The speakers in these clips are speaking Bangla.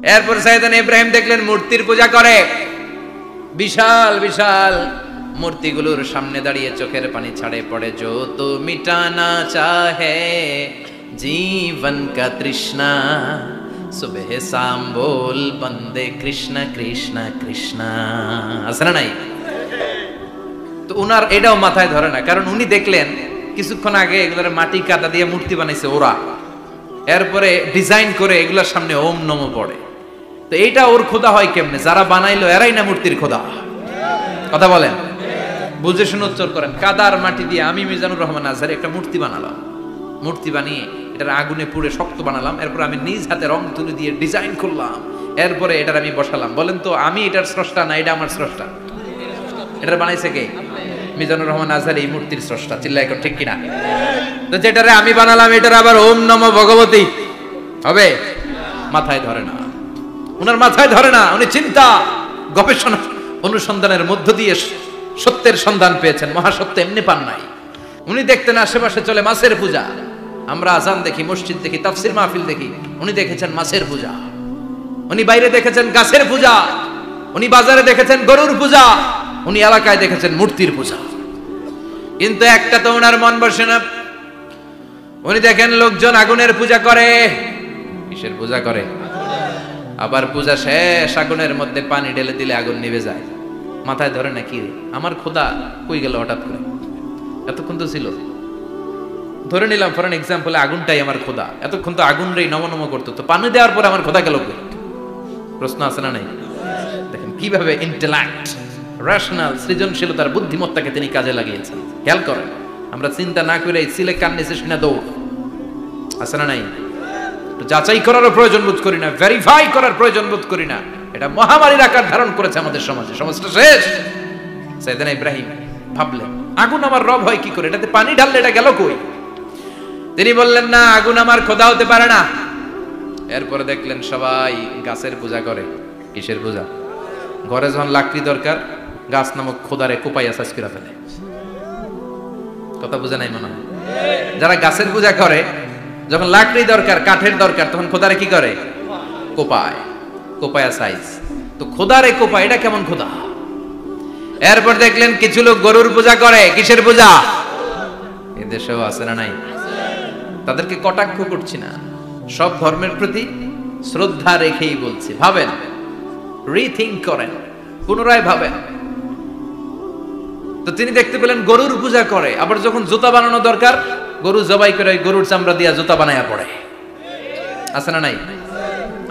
এরপর সাইয়েদনা ইব্রাহিম দেখলেন মূর্তির পূজা করে, বিশাল বিশাল মূর্তিগুলোর সামনে দাঁড়িয়ে চোখের পানি ছাড়ে পড়ে। जो तो मिटाना चाहे जीवन का तृष्णा सुबह शाम बोल बंदे कृष्ण कृष्ण कृष्ण। আছে না নাই? তো উনার এটাও মাথায় ধরে না, কারণ উনি দেখলেন কিছুক্ষণ আগে এগুলোর মাটি কাদা দিয়ে মূর্তি বানাইছে ওরা, এরপরে ডিজাইন করে এগুলোর সামনে ওম নমো পড়ে। তো এইটা ওর খোদা হয় কেমনে? যারা বানাইলো এরাই না মূর্তির খোদা। কথা বলেন, বুঝে শুনে উত্তর করেন। কাদার মাটি দিয়ে আমি মিজানুর রহমান আজহারি একটা মূর্তি বানালাম, মূর্তি বানিয়ে এটার আগুনে পুড়ে শক্ত বানালাম, এরপর আমি নিজ হাতে রং তুলি দিয়ে ডিজাইন করলাম, এরপরে এটার আমি বসালাম। বলেন তো আমি এটার স্রষ্টা না এটা আমার স্রষ্টা? এটার বানাইছে কে? মিজানুর রহমান আজহারি এই মূর্তির স্রষ্টা। চিল্লায় এখন ঠিক কিনা? তো যেটারে আমি বানালাম এটার আবার ওম নমো ভগবতী হবে? মাথায় ধরে না, উনার মাথায় ধরে না। উনি চিন্তা গবেষণা অনুসন্ধানের মধ্য দিয়ে সত্যের সন্ধান পেয়েছেন, মহাসত্য এমনি পান নাই। উনি দেখতেন আশেপাশে চলে মাছের পূজা, আমরা আজান দেখি, মসজিদ দেখি, তাফসির মাহফিল দেখি, উনি দেখেছেন মাছের পূজা। উনি বাইরে দেখেছেন গাছের পূজা, উনি বাজারে দেখেছেন গরুর পূজা, উনি এলাকায় দেখেছেন মূর্তির পূজা। কিন্তু একটা তো ওনার মন বসে না। উনি দেখেন লোকজন আগুনের পূজা করে। কিসের পূজা করে? আবার পূজা শেষ আগুনের মধ্যে পানি ঢেলে দিলে আগুন নিভে যায়। মাথায় ধরে না কি আমার খোদা কই গেল হঠাৎ করে? এতক্ষণ তো ছিল। ধরে নিলাম ফর এন এক্সাম্পল আগুনটাই আমার খোদা, এতক্ষণ তো আগুন রেই নম নম করতো, তো পানি দেওয়ার পরে আমার খোদা গেল কই? প্রশ্ন আছে না নাই? দেখেন কিভাবে ইন্টেলেক্ট, রেশনাল, সৃজনশীলতার বুদ্ধিমত্তাকে তিনি কাজে লাগিয়েছেন। খেয়াল করেন, আমরা চিন্তা না করে সিলে কান নিচে শুনে দৌড়। আছে না নাই? যাচাই করারও প্রয়োজন বোধ করি না, ভেরিফাই করার প্রয়োজন বোধ করি না। এটা মহামারীর আকার ধারণ করেছে আমাদের সমাজে, সমাজটা শেষ। সাইয়েদনা ইব্রাহিম ভাবলেন আগুন আমার রব হয় কি করে? এটাতে পানি ঢাললে এটা গেল কই? তিনি বললেন না, আগুন আমার খোদা হতে পারে না। এরপরে দেখলেন সবাই গাছের পূজা করে। কিসের পূজা? ঘরে যখন লাকড়ি দরকার, গাছ নামক খোদারে কোপাইয়া সাজ করে ফেলে। কথা বুঝে নাই মনে হয়? যারা গাছের পূজা করে, যখন লাকড়ি দরকার, কাঠের দরকার, তখন খোদারে কি করে? কোপায়, কোপায়া সাইজ। তো খোদারে কোপায়, এটা কেমন খোদা? এরপর দেখলেন কিছু লোক গরুর পূজা করে। কিসের পূজা? এদেশেও আছে না নাই? তাদেরকে কটাক্ষ করছি না, সব ধর্মের প্রতি শ্রদ্ধা রেখেই বলছি। ভাবেন, রিথিঙ্ক করেন, পুনরায় ভাবেন। তো তিনি দেখতে পেলেন গরুর পূজা করে, আবার যখন জুতা বানানো দরকার, গরু জবাই করে গরুর চামড়া দিয়া জুতা বানায়া পড়ে। আছে না নাই?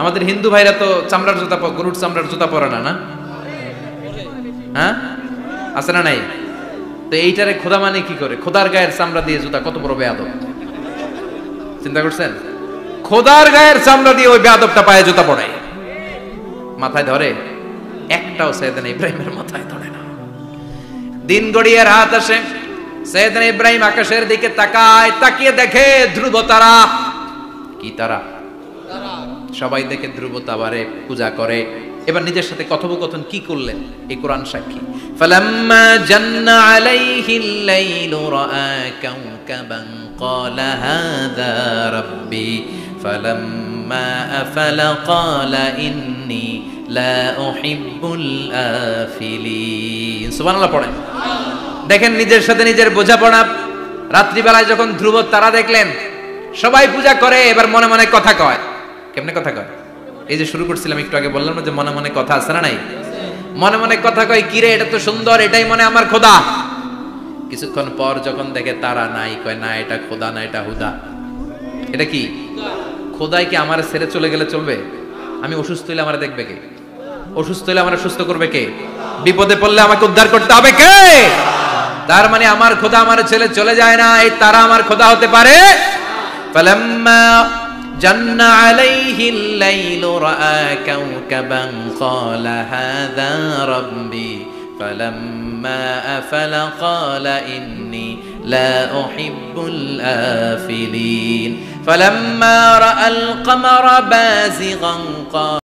আমাদের হিন্দু ভাইরা তো চামড়ার জুতা, গরুর চামড়ার জুতা পরে না, না? হ্যাঁ, আছে না নাই? তো এইটারে খোদা মানে কি করে? খোদার গায়ের চামড়া দিয়ে জুতা, কত বড় বেয়াদব! চিন্তা করছেন? খোদার গায়ের চামড়া দিয়ে ওই বেয়াদবটা পায়ে জুতা পড়ে। মাথায় ধরে? একটাও সাইয়েদনা ইব্রাহিমের মাথায় ধরে না। দিন গড়িয়ে রাত আসে, সাইয়েদনা ইব্রাহিম আকাশের দিকে তাকায়, তাকিয়ে দেখে ধ্রুব তারা। কি তারা? সবাই দেখে ধ্রুব তারারে পূজা করে। এবার নিজের সাথে কথোপকথন কি করলেন এই কোরআন সাক্ষী। ফালাম্মা জান্না আলাইহিল লাইলু রাআ কাওকাবান ক্বালা হাযা রাব্বি ফালাম্মা আফালা ক্বালা ইন্নী লা উহিব্বুল আফিলিন। সুবহানাল্লাহ পড়েন। দেখেন নিজের সাথে নিজের বোঝাপড়া। রাত্রিবেলায় যখন ধ্রুব তারা দেখলেন, সবাই পূজা করে, এবার মনে মনে কথা কয়। কেমনে কথা কয়? এই যে শুরু করছিলাম একটু আগে, বললাম না যে মনে মনে কথা আছে না নাই? মনে মনে কথা কয়, কিরে এটা তো সুন্দর, এটাই মনে আমার খোদা। কিছুক্ষণ পর যখন দেখে তারা নাই, কয় না এটা খোদা না, এটা হুদা। এটা কি? খোদাই কি আমার ছেড়ে চলে গেলে চলবে? আমি অসুস্থ হইলে আমার দেখবে কে? অসুস্থ হইলে আমার সুস্থ করবে কে? বিপদে পড়লে আমাকে উদ্ধার করতে হবে কে? তার মানে আমার খোদা আমার ছেলে চলে যায় না, এই তারা আমার খোদা হতে পারে। ফালাম্মা জান্না আলাইহিল লাইলু রাআ কাওকাবান ক্বালা হাযা রাব্বি ফালাম্মা আফালা ক্বালা ইন্নী লা উহিব্বুল আফিলিন ফালাম্মা রাআল কমারা বাযিগান